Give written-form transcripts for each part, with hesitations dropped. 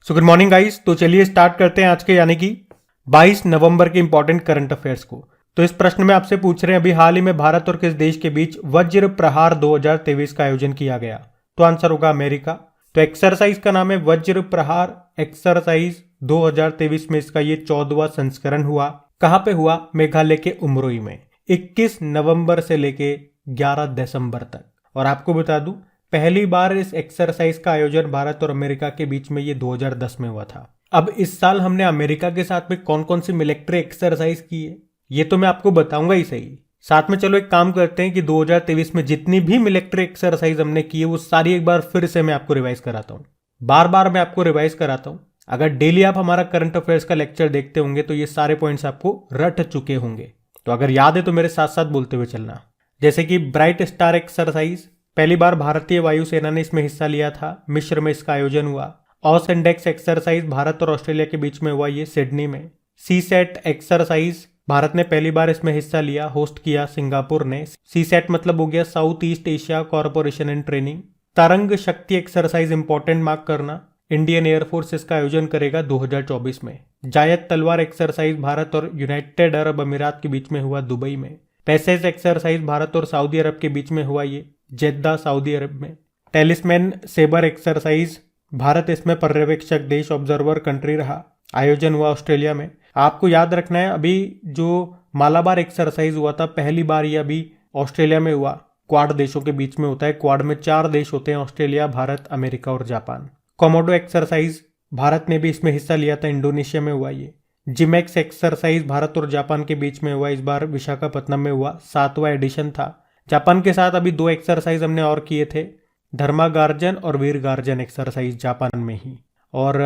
So good morning guys. तो चलिए start करते हैं आज के यानी कि 22 नवंबर के इंपॉर्टेंट करंट अफेयर्स को। तो इस प्रश्न में आपसे पूछ रहे हैं अभी हाल ही में भारत और किस देश के बीच वज्र प्रहार 2023 का आयोजन किया गया। तो आंसर होगा अमेरिका। तो एक्सरसाइज का नाम है वज्र प्रहार एक्सरसाइज 2023 में इसका ये 14वां संस्करण हुआ। कहां पे हुआ? मेघालय के उमरोई में 21 नवंबर से लेके 11 दिसंबर तक। और आपको बता दूं पहली बार इस एक्सरसाइज का आयोजन भारत और अमेरिका के बीच में ये 2010 में हुआ था। अब इस साल हमने अमेरिका के साथ में कौन कौन सी मिलिट्री एक्सरसाइज की है ये तो मैं आपको बताऊंगा ही सही। साथ में चलो एक काम करते हैं कि 2023 में जितनी भी मिलिट्री एक्सरसाइज हमने की है वो सारी एक बार फिर से मैं आपको रिवाइज कराता हूँ। बार बार मैं आपको रिवाइज कराता हूँ। अगर डेली आप हमारा करंट अफेयर्स का लेक्चर देखते होंगे तो ये सारे पॉइंट्स आपको रट चुके होंगे। तो अगर याद है तो मेरे साथ साथ बोलते हुए चलना। जैसे कि ब्राइट स्टार एक्सरसाइज, पहली बार भारतीय वायुसेना ने इसमें हिस्सा लिया था। मिस्र में इसका आयोजन हुआ। ऑस इंडेक्स एक्सरसाइज भारत और ऑस्ट्रेलिया के बीच में हुआ ये सिडनी में। सी सेट एक्सरसाइज भारत ने पहली बार इसमें हिस्सा लिया, होस्ट किया सिंगापुर ने। सी सेट मतलब हो गया south east Asia corporation and training. तरंग शक्ति एक्सरसाइज इंपॉर्टेंट मार्क करना, इंडियन एयरफोर्स इसका आयोजन करेगा 2024 में। जायद तलवार एक्सरसाइज भारत और यूनाइटेड अरब अमीरात के बीच में हुआ दुबई में। पैसेज एक्सरसाइज भारत और सऊदी अरब के बीच में हुआ ये जेद्दा सऊदी अरब में। टेलिस्मैन सेबर एक्सरसाइज भारत इसमें पर्यवेक्षक देश ऑब्जर्वर कंट्री रहा, आयोजन हुआ ऑस्ट्रेलिया में। आपको याद रखना है अभी जो मालाबार एक्सरसाइज हुआ था पहली बार ये अभी ऑस्ट्रेलिया में हुआ। क्वाड देशों के बीच में होता है। क्वाड में 4 देश होते हैं, ऑस्ट्रेलिया, भारत, अमेरिका और जापान। कोमोडो एक्सरसाइज भारत ने भी इसमें हिस्सा लिया था, इंडोनेशिया में हुआ ये। जिमेक्स एक्सरसाइज भारत और जापान के बीच में हुआ, इस बार विशाखापत्तनम में हुआ, 7वां एडिशन था। जापान के साथ अभी 2 एक्सरसाइज हमने और किए थे, धर्मागार्जन और वीर गार्जन एक्सरसाइज जापान में ही। और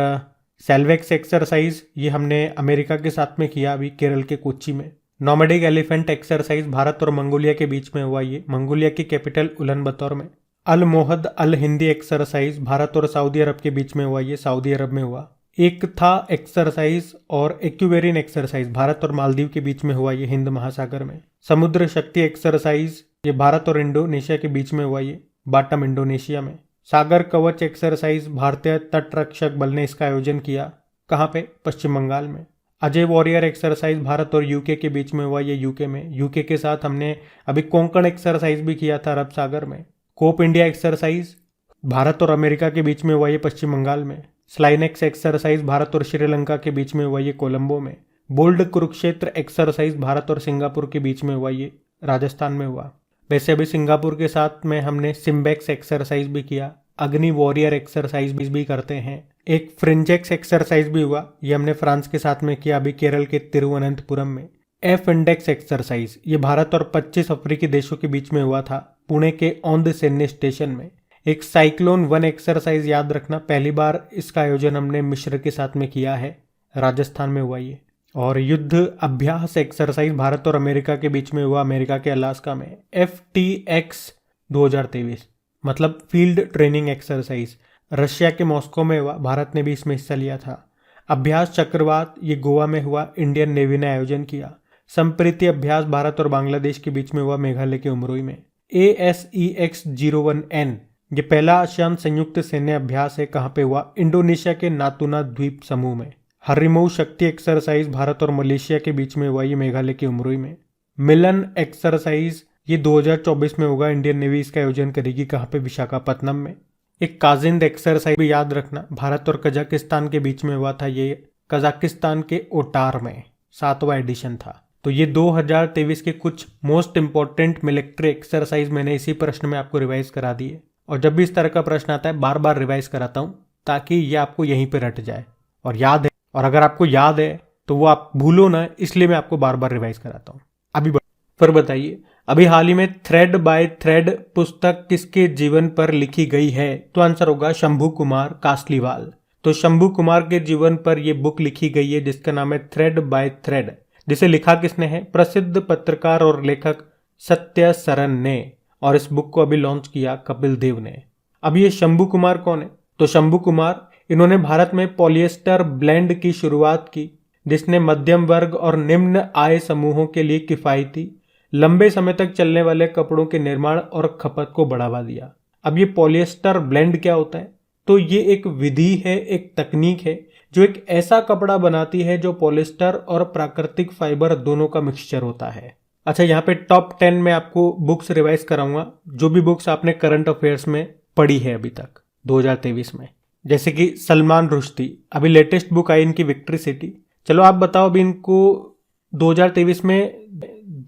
सेल्वेक्स एक्सरसाइज ये हमने अमेरिका के साथ में किया अभी केरल के कोच्चि में। नोमैडिक एलिफेंट एक्सरसाइज भारत और मंगोलिया के बीच में हुआ ये, मंगोलिया की कैपिटल उलानबतर में। अल मोहद अल हिंदी एक्सरसाइज भारत और सऊदी अरब के बीच में हुआ ये, सऊदी अरब में हुआ। एक था एक्सरसाइज और एक्यूवेरिन एक्सरसाइज भारत और मालदीव के बीच में हुआ ये, हिंद महासागर में। समुद्र शक्ति एक्सरसाइज ये भारत और इंडोनेशिया के बीच में हुआ ये, बाटम इंडोनेशिया में। सागर कवच एक्सरसाइज भारतीय तटरक्षक बल ने इसका आयोजन किया, कहाँ पे? पश्चिम बंगाल में। अजय वॉरियर एक्सरसाइज भारत और यूके के बीच में हुआ ये, यूके में। यूके के साथ हमने अभी कोंकण एक्सरसाइज भी किया था अरब सागर में। कोप इंडिया एक्सरसाइज भारत और अमेरिका के बीच में हुआ ये, पश्चिम बंगाल में। स्लाइनेक्स एक्सरसाइज भारत और श्रीलंका के बीच में हुआ ये, कोलंबो में। बोल्ड कुरुक्षेत्र एक्सरसाइज भारत और सिंगापुर के बीच में हुआ ये, राजस्थान में हुआ। वैसे अभी सिंगापुर के साथ में हमने सिम्बेक्स एक्सरसाइज भी किया, अग्नि वॉरियर एक्सरसाइज भी करते हैं। एक फ्रिंजेक्स एक्सरसाइज भी हुआ, ये हमने फ्रांस के साथ में किया अभी केरल के तिरुवनंतपुरम में। एफ इंडेक्स एक्सरसाइज ये भारत और 25 अफ्रीकी देशों के बीच में हुआ था, पुणे के औंध सैन्य स्टेशन में। एक साइक्लोन 1 एक्सरसाइज याद रखना, पहली बार इसका आयोजन हमने मिस्र के साथ में किया है, राजस्थान में हुआ ये। और युद्ध अभ्यास एक्सरसाइज भारत और अमेरिका के बीच में हुआ, अमेरिका के अलास्का में। FTX 2023 मतलब फील्ड ट्रेनिंग एक्सरसाइज रशिया के मॉस्को में हुआ, भारत ने भी इसमें हिस्सा लिया था। अभ्यास चक्रवात ये गोवा में हुआ, इंडियन नेवी ने आयोजन किया। संप्रीति अभ्यास भारत और बांग्लादेश के बीच में हुआ, मेघालय के उमरोई में। ASEX-01N ये पहला आसियान संयुक्त सैन्य अभ्यास है, कहाँ पे हुआ? इंडोनेशिया के नातुना द्वीप समूह में। हरिमऊ शक्ति एक्सरसाइज भारत और मलेशिया के बीच में हुआ, ये मेघालय के उमरोई में। मिलन एक्सरसाइज ये 2024 में होगा, इंडियन नेवी इसका आयोजन करेगी, कहाँ पे? विशाखापत्तनम में। एक काजिंद एक्सरसाइज भी याद रखना, भारत और कजाकिस्तान के बीच में हुआ था, ये कजाकिस्तान के ओटार में, 7वां एडिशन था। तो ये 2023 के कुछ मोस्ट इंपॉर्टेंट मिलिट्री एक्सरसाइज मैंने इसी प्रश्न में आपको रिवाइज करा दिए। और जब भी इस तरह का प्रश्न आता है बार बार रिवाइज कराता हूँ ताकि ये आपको यहीं पे रट जाए और याद है। और अगर आपको याद है तो वो आप भूलो ना, इसलिए मैं आपको बार बार रिवाइज कराता हूँ। अभी फिर बताइए, अभी हाल ही में थ्रेड बाय थ्रेड पुस्तक किसके जीवन पर लिखी गई है? तो आंसर होगा शंभू कुमार कासलीवाल। तो शंभू कुमार के जीवन पर यह बुक लिखी गई है जिसका नाम है थ्रेड बाय थ्रेड, जिसे लिखा किसने है? प्रसिद्ध पत्रकार और लेखक सत्य सरन ने। और इस बुक को अभी लॉन्च किया कपिल देव ने। अब ये शंभू कुमार कौन है? तो शंभू कुमार इन्होंने भारत में पॉलिएस्टर ब्लेंड की शुरुआत की, जिसने मध्यम वर्ग और निम्न आय समूहों के लिए किफायती लंबे समय तक चलने वाले कपड़ों के निर्माण और खपत को बढ़ावा दिया। अब ये पॉलिएस्टर ब्लेंड क्या होता है? तो ये एक विधि है, एक तकनीक है जो एक ऐसा कपड़ा बनाती है जो पॉलिस्टर और प्राकृतिक फाइबर दोनों का मिक्सचर होता है। अच्छा, यहाँ पे टॉप 10 में आपको बुक्स रिवाइज कराऊंगा, जो भी बुक्स आपने करंट अफेयर्स में पढ़ी है अभी तक 2023 में। जैसे कि सलमान रुश्दी, अभी लेटेस्ट बुक आई इनकी विक्ट्री सिटी। चलो आप बताओ, अभी इनको 2023 में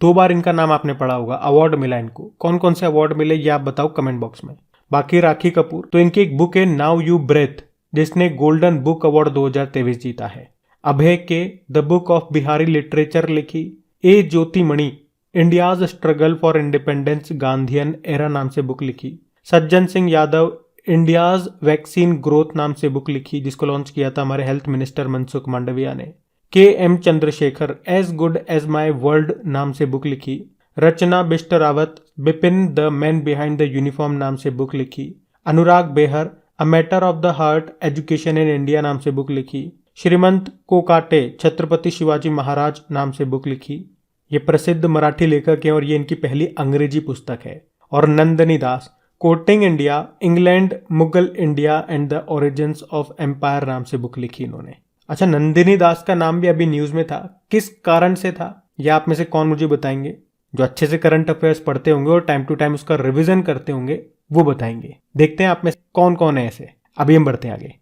2 बार इनका नाम आपने पढ़ा होगा, अवार्ड मिला इनको। कौन कौन से अवार्ड मिले ये आप बताओ कमेंट बॉक्स में। बाकी राखी कपूर, तो इनकी एक बुक है नाउ यू ब्रेथ, जिसने गोल्डन बुक अवार्ड 2023 जीता है। Abhay K the book of Bihari literature लिखी। A Jyothimani, India's struggle for independence Gandhian era नाम से बुक लिखी। Sajjan Singh Yadav, India's vaccine growth नाम से बुक लिखी, जिसको लॉन्च किया था हमारे हेल्थ मिनिस्टर मनसुख मांडविया ने। K M Chandrashekhar, as good as my word नाम से बुक लिखी। Rachna Bisht Rawat, Bipin the man behind the uniform नाम से बुक लिखी। Anurag Behar, a matter of the heart education in India नाम से बुक लिखी। श्रीमंत कोकाटे, छत्रपति शिवाजी महाराज नाम से बुक लिखी। ये प्रसिद्ध मराठी लेखक हैं और ये इनकी पहली अंग्रेजी पुस्तक है। और Nandini Das, courting India, England, Mughal India and the origins of empire नाम से बुक लिखी इन्होंने। अच्छा, नंदिनी दास का नाम भी अभी न्यूज में था, किस कारण से था या आप में से कौन मुझे बताएंगे? जो अच्छे से करंट अफेयर्स पढ़ते होंगे और टाइम टू टाइम उसका रिवीजन करते होंगे वो बताएंगे। देखते हैं आप में कौन कौन है ऐसे। अभी हम बढ़ते हैं आगे।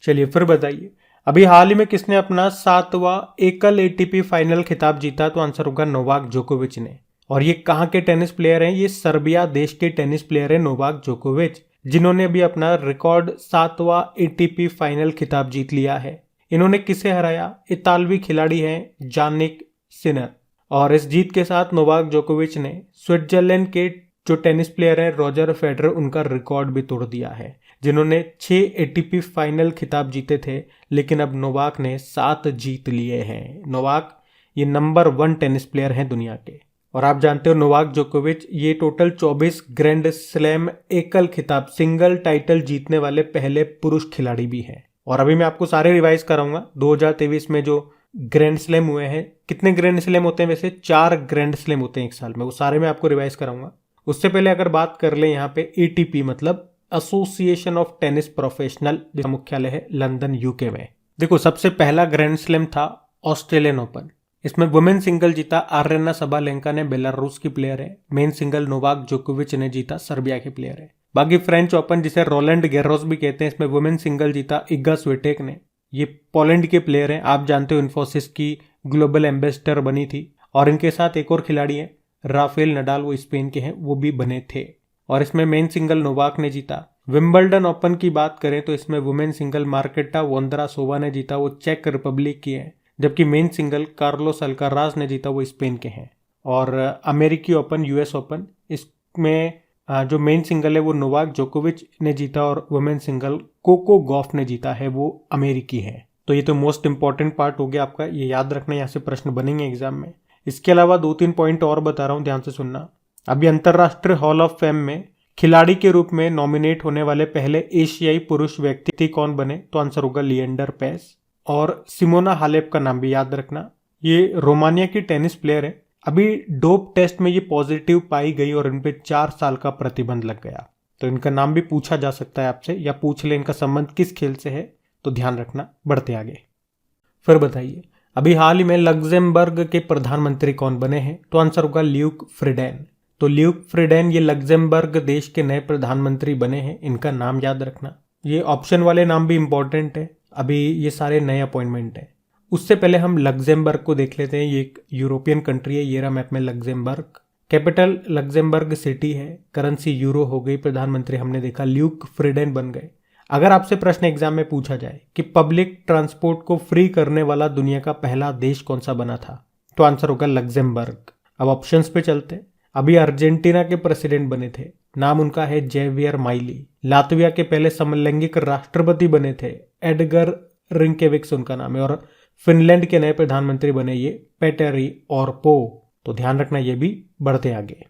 चलिए फिर बताइए, अभी हाल ही में किसने अपना 7वां एकल एटीपी फाइनल खिताब जीता? तो आंसर होगा नोवाक जोकोविच ने। और ये कहाँ के टेनिस प्लेयर हैं? ये सर्बिया देश के टेनिस प्लेयर हैं नोवाक जोकोविच, जिन्होंने अभी अपना रिकॉर्ड 7वां एटीपी फाइनल खिताब जीत लिया है। इन्होंने किसे हराया? इतालवी खिलाड़ी हैं जानिक सिनर। और इस जीत के साथ नोवाक जोकोविच ने स्विट्जरलैंड के जो टेनिस प्लेयर हैं रॉजर फेडरर, उनका रिकॉर्ड भी तोड़ दिया है, जिन्होंने 6 एटीपी फाइनल खिताब जीते थे, लेकिन अब नोवाक ने 7 जीत लिए हैं। नोवाक ये नंबर 1 टेनिस प्लेयर हैं दुनिया के। और आप जानते हो नोवाक जोकोविच ये टोटल 24 ग्रैंड स्लैम एकल खिताब सिंगल टाइटल जीतने वाले पहले पुरुष खिलाड़ी भी हैं। और अभी मैं आपको सारे रिवाइज कराऊंगा 2023 में जो ग्रैंड स्लैम हुए हैं। कितने ग्रैंड स्लैम होते हैं वैसे? 4 ग्रैंड स्लैम होते हैं एक साल में, वो सारे मैं आपको रिवाइज कराऊंगा। उससे पहले अगर बात कर ले यहाँ पे एटीपी मतलब एसोसिएशन ऑफ टेनिस प्रोफेशनल, जिसका मुख्यालय है लंदन यूके में। देखो, सबसे पहला ग्रैंड स्लैम था ऑस्ट्रेलियन ओपन। इसमें वुमेन सिंगल जीता आर्यना सबालेंका ने, बेलारूस की प्लेयर है। मेन सिंगल नोवाक जोकोविच ने जीता, सर्बिया के प्लेयर है। बाकी फ्रेंच ओपन जिसे रोलैंड गैरोस भी कहते हैं, इसमें वुमेन सिंगल जीता इगा स्विटेक ने। ये पोलैंड के प्लेयर हैं, आप जानते हो इन्फोसिस की ग्लोबल एम्बेसडर बनी थी। और इनके साथ एक और खिलाड़ी हैं राफेल नडाल, वो स्पेन के हैं, वो भी बने थे। और इसमें मेन सिंगल नोवाक ने जीता। विंबलडन ओपन की बात करें तो इसमें वुमेन सिंगल मार्केटा वोंद्रासोवा ने जीता, वो चेक रिपब्लिक की है। जबकि मेन सिंगल कार्लोस अल्काराज ने जीता, वो स्पेन के हैं। और अमेरिकी ओपन, यूएस ओपन, इसमें जो मेन सिंगल है वो नोवाक जोकोविच ने जीता और वुमेन सिंगल कोको गॉफ ने जीता है, वो अमेरिकी है। तो ये तो मोस्ट इंपॉर्टेंट पार्ट हो गया आपका, ये याद रखना, यहाँ से प्रश्न बनेंगे एग्जाम में। इसके अलावा 2-3 पॉइंट और बता रहा हूँ, ध्यान से सुनना। अभी अंतरराष्ट्रीय हॉल ऑफ फेम में खिलाड़ी के रूप में नॉमिनेट होने वाले पहले एशियाई पुरुष व्यक्ति कौन बने? तो आंसर होगा लिएंडर पेस। और सिमोना हालेप का नाम भी याद रखना, ये रोमानिया की टेनिस प्लेयर है। अभी डोप टेस्ट में ये पॉजिटिव पाई गई और इन पे 4 साल का प्रतिबंध लग गया। तो इनका नाम भी पूछा जा सकता है आपसे, या पूछ ले इनका संबंध किस खेल से है, तो ध्यान रखना। बढ़ते आगे। फिर बताइए, अभी हाल ही में लग्जेमबर्ग के प्रधानमंत्री कौन बने हैं? तो आंसर होगा ल्यूक फ्रीडेन। तो ल्यूक फ्रीडेन ये लग्जेमबर्ग देश के नए प्रधानमंत्री बने हैं, इनका नाम याद रखना। ये ऑप्शन वाले नाम भी इंपॉर्टेंट है, अभी ये सारे नए अपॉइंटमेंट हैं। उससे पहले हम लग्जेमबर्ग को देख लेते हैं। ये एक यूरोपियन कंट्री है, ये रहा मैप में लग्जेमबर्ग। कैपिटल लग्जेमबर्ग सिटी है, करेंसी यूरो हो गई, प्रधानमंत्री हमने देखा ल्यूक फ्रीडेन बन गए। अगर आपसे प्रश्न एग्जाम में पूछा जाए कि पब्लिक ट्रांसपोर्ट को फ्री करने वाला दुनिया का पहला देश कौन सा बना था, तो आंसर होगा लग्जेमबर्ग। अब ऑप्शंस पे चलते हैं। अभी अर्जेंटीना के प्रेसिडेंट बने थे, नाम उनका है जेवियर माइली। लातविया के पहले समलैंगिक राष्ट्रपति बने थे, एडगर रिंकेविक्स उनका नाम है। और फिनलैंड के नए प्रधानमंत्री बने ये पेटेरी ऑर्पो। तो ध्यान रखना ये भी। बढ़ते आगे।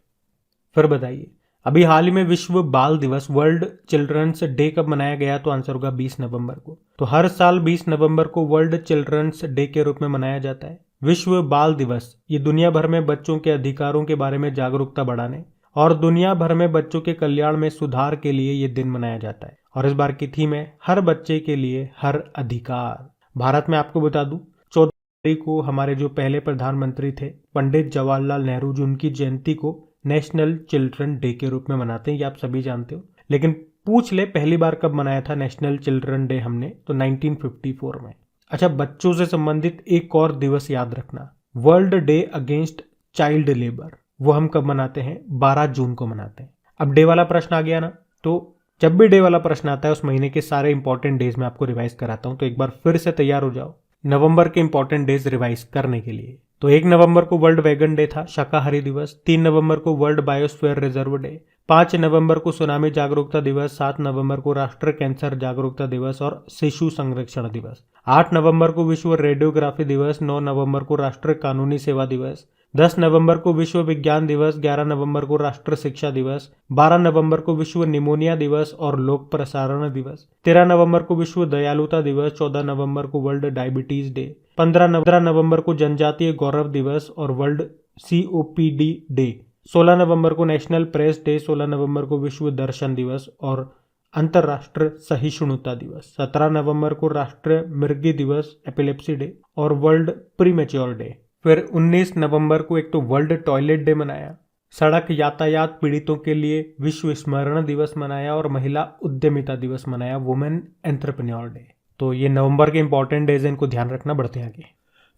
फिर बताइए, अभी हाल ही में विश्व बाल दिवस, वर्ल्ड चिल्ड्रंस डे कब मनाया गया? तो आंसर होगा 20 नवंबर को। तो हर साल 20 नवंबर को वर्ल्ड चिल्ड्रंस डे के रूप में मनाया जाता है। विश्व बाल दिवस ये दुनिया भर में बच्चों के अधिकारों के बारे में जागरूकता बढ़ाने और दुनिया भर में बच्चों के कल्याण में सुधार के लिए ये दिन मनाया जाता है। और इस बार की थीम है हर बच्चे के लिए हर अधिकार। भारत में आपको बता दूं 14 जनवरी को हमारे जो पहले प्रधानमंत्री थे पंडित जवाहरलाल नेहरू जी, उनकी जयंती को नेशनल चिल्ड्रन डे के रूप में मनाते हैं, ये आप सभी जानते हो। लेकिन पूछ ले पहली बार कब मनाया था नेशनल चिल्ड्रन डे हमने, तो 1954 में। अच्छा, बच्चों से संबंधित एक और दिवस याद रखना, world day against child labour, वो हम कब मनाते हैं? 12 जून को मनाते हैं। अब डे वाला प्रश्न आ गया ना, तो जब भी डे वाला प्रश्न आता है उस महीने के सारे इंपॉर्टेंट डेज में आपको रिवाइज कराता हूं, तो एक बार फिर से तैयार हो जाओ नवंबर के इंपॉर्टेंट डेज रिवाइज करने के लिए। तो 1 नवंबर को वर्ल्ड वेगन डे था, शाकाहारी दिवस। 3 नवंबर को वर्ल्ड बायोस्फीयर रिजर्व डे। 5 नवंबर को सुनामी जागरूकता दिवस। 7 नवंबर को राष्ट्रीय कैंसर जागरूकता दिवस और शिशु संरक्षण दिवस। 8 नवंबर को विश्व रेडियोग्राफी दिवस। 9 नवंबर को राष्ट्रीय कानूनी सेवा दिवस। 10 नवंबर को विश्व विज्ञान दिवस। 11 नवंबर को राष्ट्रीय शिक्षा दिवस। 12 नवंबर को विश्व निमोनिया दिवस और लोक प्रसारण दिवस। 13 नवंबर को विश्व दयालुता दिवस। 14 नवंबर को वर्ल्ड डायबिटीज डे। 15 नवंबर को जनजातीय गौरव दिवस और वर्ल्ड COPD डे। 16 नवंबर को नेशनल प्रेस डे। 16 नवंबर को विश्व दर्शन दिवस और अंतर्राष्ट्रीय सहिष्णुता दिवस। 17 नवंबर को राष्ट्रीय मृगी दिवस एपिलेप्सी डे और वर्ल्ड प्रीमेच्योर डे। फिर 19 नवंबर को एक तो वर्ल्ड टॉयलेट डे मनाया, सड़क यातायात पीड़ितों के लिए विश्व स्मरण दिवस मनाया और महिला उद्यमिता दिवस मनाया, वुमेन एंटरप्रेन्योर डे। तो ये नवंबर के इंपॉर्टेंट डेज हैं, इनको ध्यान रखना। बढ़ते हैं आगे।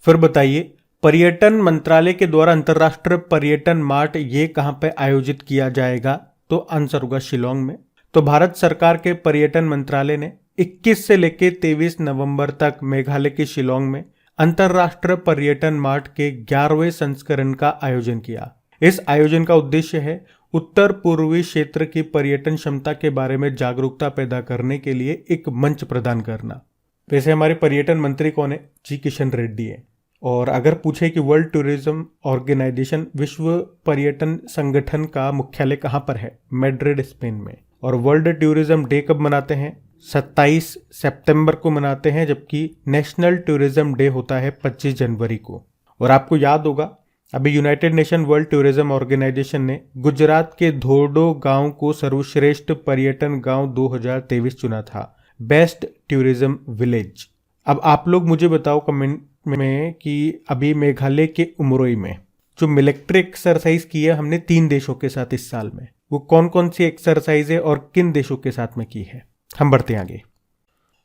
फिर बताइए, पर्यटन मंत्रालय के द्वारा अंतर्राष्ट्रीय पर्यटन मार्ट ये कहां पे आयोजित किया जाएगा? तो आंसर होगा शिलोंग में। तो भारत सरकार के पर्यटन मंत्रालय ने 21 से लेकर 23 नवंबर तक मेघालय के शिलोंग में अंतर्राष्ट्रीय पर्यटन मार्ट के 11वें संस्करण का आयोजन किया। इस आयोजन का उद्देश्य है उत्तर पूर्वी क्षेत्र की पर्यटन क्षमता के बारे में जागरूकता पैदा करने के लिए एक मंच प्रदान करना। वैसे हमारे पर्यटन मंत्री कौन है? जी किशन रेड्डी है। और अगर पूछे कि वर्ल्ड टूरिज्म ऑर्गेनाइजेशन, विश्व पर्यटन संगठन का मुख्यालय कहां पर है? मैड्रिड, स्पेन में। और वर्ल्ड टूरिज्म डे कब मनाते हैं? 27 सितंबर को मनाते हैं, जबकि नेशनल टूरिज्म डे होता है 25 जनवरी को। और आपको याद होगा अभी United Nation World Tourism Organisation ने गुजरात के धोर्डो गांव को सर्वश्रेष्ठ पर्यटन गांव 2023 चुना था, बेस्ट टूरिज्म विलेज। अब आप लोग मुझे बताओ कमेंट में कि अभी मेघालय के उमरोई में जो मिलिट्री एक्सरसाइज की है हमने 3 देशों के साथ इस साल में, वो कौन कौन सी एक्सरसाइज है और किन देशों के साथ में की है? हम बढ़ते हैं आगे।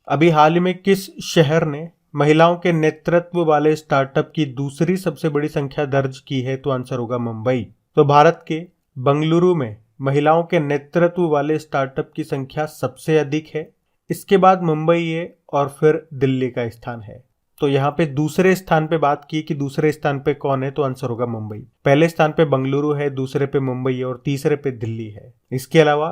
अभी हाल ही में किस शहर ने महिलाओं के नेतृत्व वाले स्टार्टअप की दूसरी सबसे बड़ी संख्या दर्ज की है? तो आंसर होगा मुंबई। तो भारत के बंगलुरु में महिलाओं के नेतृत्व वाले स्टार्टअप की संख्या सबसे अधिक है, इसके बाद मुंबई है और फिर दिल्ली का स्थान है। तो यहाँ पे दूसरे स्थान पे बात की कि दूसरे स्थान पे कौन है, तो आंसर होगा मुंबई। पहले स्थान पे बंगलुरु है, दूसरे पे मुंबई है और तीसरे पे दिल्ली है। इसके अलावा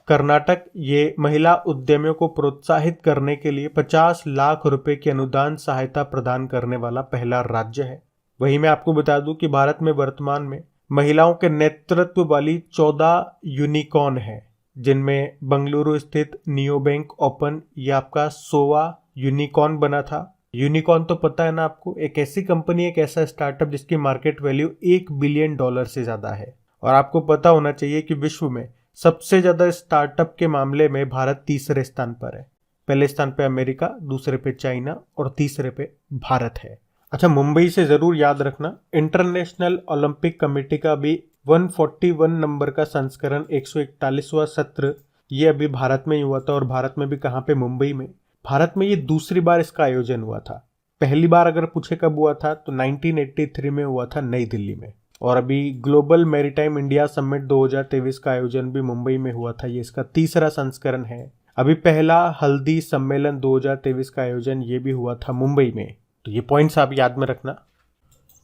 कर्नाटक ये महिला उद्यमियों को प्रोत्साहित करने के लिए 50 लाख रुपए की अनुदान सहायता प्रदान करने वाला पहला राज्य है। वहीं मैं आपको बता दूं कि भारत में वर्तमान में महिलाओं के नेतृत्व वाली 14 यूनिकॉर्न है, जिनमें बंगलुरु स्थित नियो बैंक ओपन ये आपका 100वां यूनिकॉर्न बना था। यूनिकॉर्न तो पता है ना आपको, एक ऐसी कंपनी, एक ऐसा स्टार्टअप जिसकी मार्केट वैल्यू $1 बिलियन से ज्यादा है। और आपको पता होना चाहिए कि विश्व में सबसे ज्यादा स्टार्टअप के मामले में भारत तीसरे स्थान पर है। पहले स्थान पे अमेरिका, दूसरे पे चाइना और तीसरे पे भारत है। अच्छा, मुंबई से जरूर याद रखना, इंटरनेशनल ओलंपिक कमेटी का भी 141 नंबर का संस्करण 141वां सत्र ये अभी भारत में ही हुआ था। और भारत में भी कहाँ पे? मुंबई में। भारत में ये दूसरी बार इसका आयोजन हुआ था। पहली बार अगर पूछे कब हुआ था तो 1983 में हुआ था नई दिल्ली में। और अभी ग्लोबल मैरीटाइम इंडिया समिट 2023 का आयोजन भी मुंबई में हुआ था, ये इसका तीसरा संस्करण है। अभी पहला हल्दी सम्मेलन 2023 का आयोजन ये भी हुआ था मुंबई में। तो ये पॉइंट्स आप याद में रखना।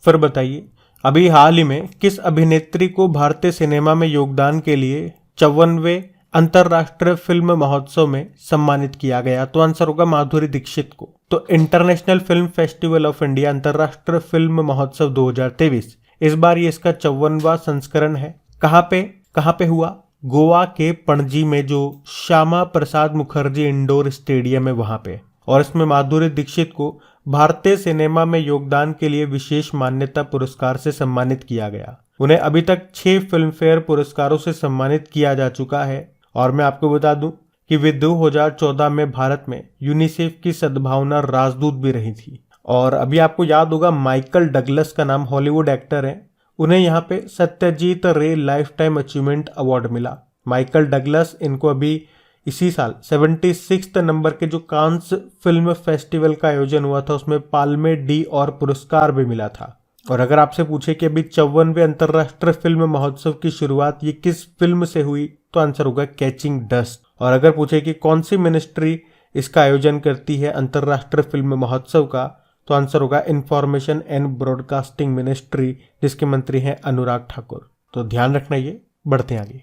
फिर बताइए, अभी हाल ही में किस अभिनेत्री को भारतीय सिनेमा में योगदान के लिए 54वें अंतर्राष्ट्रीय फिल्म महोत्सव में सम्मानित किया गया? तो आंसर होगा माधुरी दीक्षित को। तो international film festival of India अंतर्राष्ट्रीय फिल्म महोत्सव 2023 इस बार ये इसका 54वां संस्करण है। कहाँ पे हुआ? गोवा के पणजी में जो श्यामा प्रसाद मुखर्जी इंडोर स्टेडियम है वहां पे। और इसमें माधुरी दीक्षित को भारतीय सिनेमा में योगदान के लिए विशेष मान्यता पुरस्कार से सम्मानित किया गया। उन्हें अभी तक 6 फिल्म फेयर पुरस्कारों से सम्मानित किया जा चुका है। और मैं आपको बता दूं कि वे 2014 में भारत में यूनिसेफ की सद्भावना राजदूत भी रही थी। और अभी आपको याद होगा माइकल डगलस का नाम, हॉलीवुड एक्टर है, उन्हें यहाँ पे सत्यजीत रे लाइफ टाइम अचीवमेंट अवार्ड मिला। माइकल डगलस, इनको अभी इसी साल 76 नंबर के जो कांस फिल्म फेस्टिवल का आयोजन हुआ था उसमें पाल्मे डी और पुरस्कार भी मिला था। और अगर आपसे पूछे कि अभी 54वें अंतर्राष्ट्रीय फिल्म महोत्सव की शुरुआत ये किस फिल्म से हुई, तो आंसर होगा कैचिंग डस्ट। और अगर पूछे कि कौन सी मिनिस्ट्री इसका आयोजन करती है अंतर्राष्ट्रीय फिल्म महोत्सव का, तो आंसर होगा इंफॉर्मेशन एंड ब्रॉडकास्टिंग मिनिस्ट्री, जिसके मंत्री हैं अनुराग ठाकुर। तो ध्यान रखना ये। बढ़ते हैं आगे।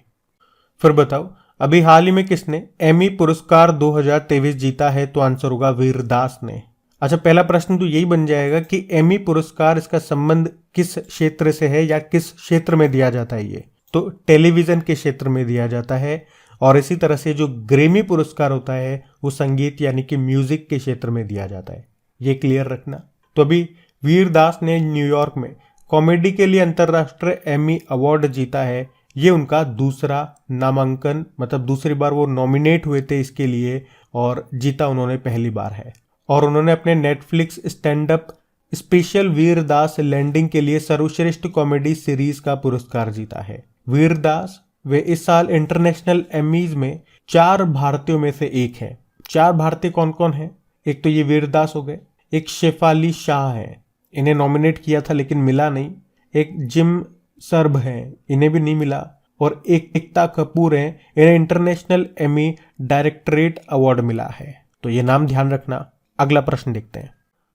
फिर बताओ अभी हाल ही में किसने एमी पुरस्कार 2023 जीता है, तो आंसर होगा वीरदास ने। अच्छा, पहला प्रश्न तो यही बन जाएगा कि एमी पुरस्कार, इसका संबंध किस क्षेत्र से है या किस क्षेत्र में दिया जाता है ये, तो टेलीविजन के क्षेत्र में दिया जाता है। और इसी तरह से जो ग्रेमी पुरस्कार होता है वो संगीत यानी कि म्यूजिक के क्षेत्र में दिया जाता है, ये क्लियर रखना। तो अभी वीरदास ने न्यूयॉर्क में कॉमेडी के लिए अंतर्राष्ट्रीय एमी अवार्ड जीता है। ये उनका दूसरा नामांकन, मतलब दूसरी बार वो नॉमिनेट हुए थे इसके लिए और जीता उन्होंने पहली बार है। और उन्होंने अपने Netflix stand up special Vir Das landing के लिए सर्वश्रेष्ठ कॉमेडी सीरीज का पुरस्कार जीता है। वीरदास वे इस साल इंटरनेशनल एमीज में 4 भारतीयों में से एक है। 4 भारतीय कौन कौन है? एक तो ये वीरदास हो गए, एक शेफाली शाह है, इन्हें नॉमिनेट किया था लेकिन मिला नहीं। एक जिम सर्ब हैं, इन्हें भी नहीं मिला। और एक एकता कपूर हैं, इन्हें इंटरनेशनल एमी डायरेक्टरेट अवार्ड मिला है। तो ये नाम ध्यान रखना। अगला प्रश्न देखते हैं।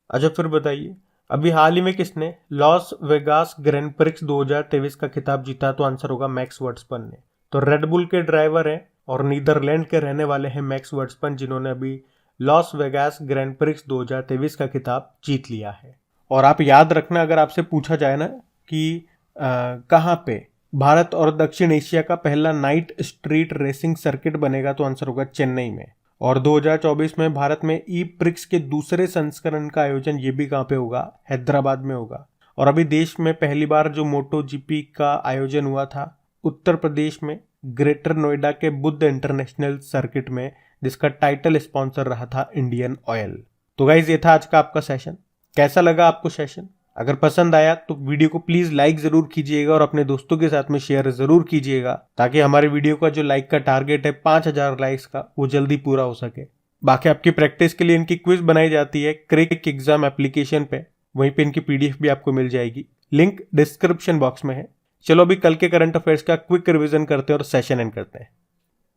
अच्छा, फिर बताइए अभी हाल ही में किसने लॉस वेगास ग्रैंड प्रिक्स 2023 का खिताब जीता, तो आंसर होगा मैक्स वर्स्टपन ने। तो रेडबुल के ड्राइवर हैं और नीदरलैंड के रहने वाले हैं मैक्स वर्स्टपन, जिन्होंने अभी लॉस वेगास ग्रैंड प्रिक्स 2023 का खिताब जीत लिया है। और आप याद रखना, अगर आपसे पूछा जाए ना कि कहाँ पे भारत और दक्षिण एशिया का पहला नाइट स्ट्रीट रेसिंग सर्किट बनेगा, तो आंसर होगा चेन्नई में। और 2024 में भारत में ई प्रिक्स के दूसरे संस्करण का आयोजन ये भी कहाँ पे होगा? हैदराबाद में होगा। और अभी देश में पहली बार जो मोटो जीपी का आयोजन हुआ था उत्तर प्रदेश में ग्रेटर नोएडा के बुद्ध इंटरनेशनल सर्किट में, जिसका टाइटल स्पॉन्सर रहा था इंडियन ऑयल। तो गाइज ये था आज का आपका सेशन। कैसा लगा आपको सेशन? अगर पसंद आया तो वीडियो को प्लीज लाइक जरूर कीजिएगा और अपने दोस्तों के साथ में शेयर जरूर कीजिएगा, ताकि हमारे वीडियो का जो लाइक का टारगेट है 5000 लाइक्स का, वो जल्दी पूरा हो सके। बाकी आपकी प्रैक्टिस के लिए इनकी क्विज बनाई जाती है क्रिक एग्जाम एप्लीकेशन पे, वहीं पे इनकी पीडीएफ भी आपको मिल जाएगी, लिंक डिस्क्रिप्शन बॉक्स में है। चलो अभी कल के करंट अफेयर्स का क्विक रिविजन करते हैं और सेशन एंड करते हैं।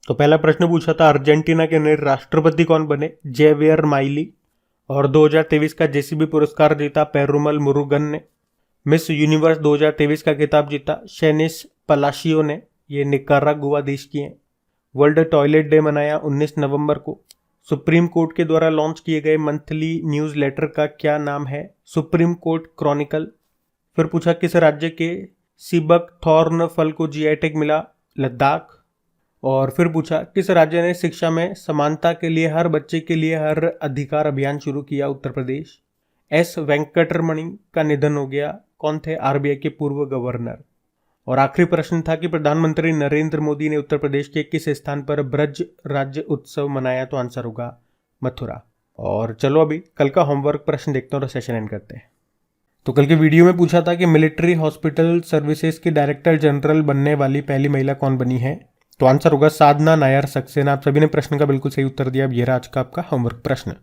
तो पहला प्रश्न पूछा था अर्जेंटीना के नए राष्ट्रपति कौन बने? Javier Milei. और 2023 का जेसीबी पुरस्कार जीता पेरुमल मुरुगन ने। मिस यूनिवर्स 2023 का खिताब जीता शेनिस पलाशियो ने, ये निकारागुआ देश की हैं। वर्ल्ड टॉयलेट डे मनाया 19 नवंबर को। सुप्रीम कोर्ट के द्वारा लॉन्च किए गए मंथली न्यूज़लेटर का क्या नाम है? Supreme court Chronicle. फिर पूछा किस राज्य के सिबक थॉर्न फल को जीआई टैग मिला? लद्दाख। और फिर पूछा किस राज्य ने शिक्षा में समानता के लिए हर बच्चे के लिए हर अधिकार अभियान शुरू किया? उत्तर प्रदेश। एस वेंकटरमणि का निधन हो गया, कौन थे? आरबीआई के पूर्व गवर्नर। और आखिरी प्रश्न था कि प्रधानमंत्री नरेंद्र मोदी ने उत्तर प्रदेश के किस स्थान पर ब्रज राज्य उत्सव मनाया? तो आंसर होगा मथुरा। और चलो अभी कल का होमवर्क प्रश्न देखते हैं और सेशन एंड करते हैं। तो कल के वीडियो में पूछा था कि मिलिट्री हॉस्पिटल सर्विसेज की डायरेक्टर जनरल बनने वाली पहली महिला कौन बनी है? तो आंसर होगा साधना नायर सक्सेना। आप सभी ने प्रश्न का बिल्कुल सही उत्तर दिया। अब ये रहा आज का आपका होमवर्क प्रश्न।